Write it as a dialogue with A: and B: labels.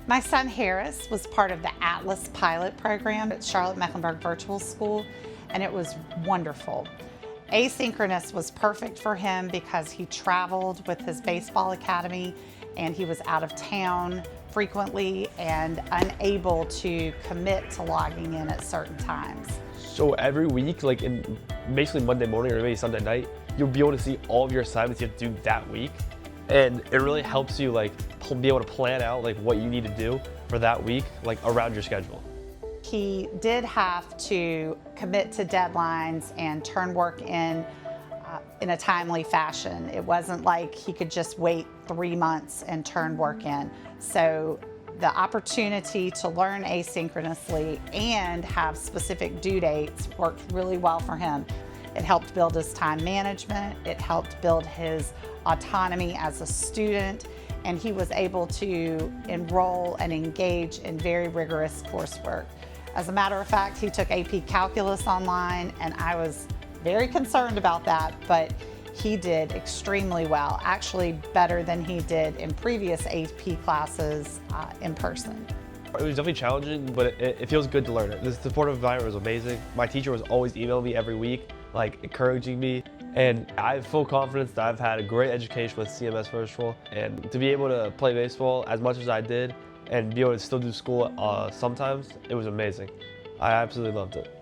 A: My son Harris was part of the Atlas pilot program at Charlotte-Mecklenburg Virtual School, and it was wonderful. Asynchronous was perfect for him because he traveled with his baseball academy and he was out of town frequently and unable to commit to logging in at certain times.
B: So every week, like in basically Monday morning or maybe Sunday night, you'll be able to see all of your assignments you have to do that week. And it really helps you like be able to plan out like what you need to do for that week, like around your schedule.
A: He did have to commit to deadlines and turn work in a timely fashion. It wasn't like he could just wait 3 months and turn work in. So the opportunity to learn asynchronously and have specific due dates worked really well for him. It helped build his time management, it helped build his autonomy as a student, and he was able to enroll and engage in very rigorous coursework. As a matter of fact, he took AP Calculus online, and I was very concerned about that, but he did extremely well, actually better than he did in previous AP classes in person.
B: It was definitely challenging, but it feels good to learn it. The supportive environment was amazing. My teacher was always emailing me every week, like encouraging me. And I have full confidence that I've had a great education with CMS Virtual. And to be able to play baseball as much as I did and be able to still do school sometimes, it was amazing. I absolutely loved it.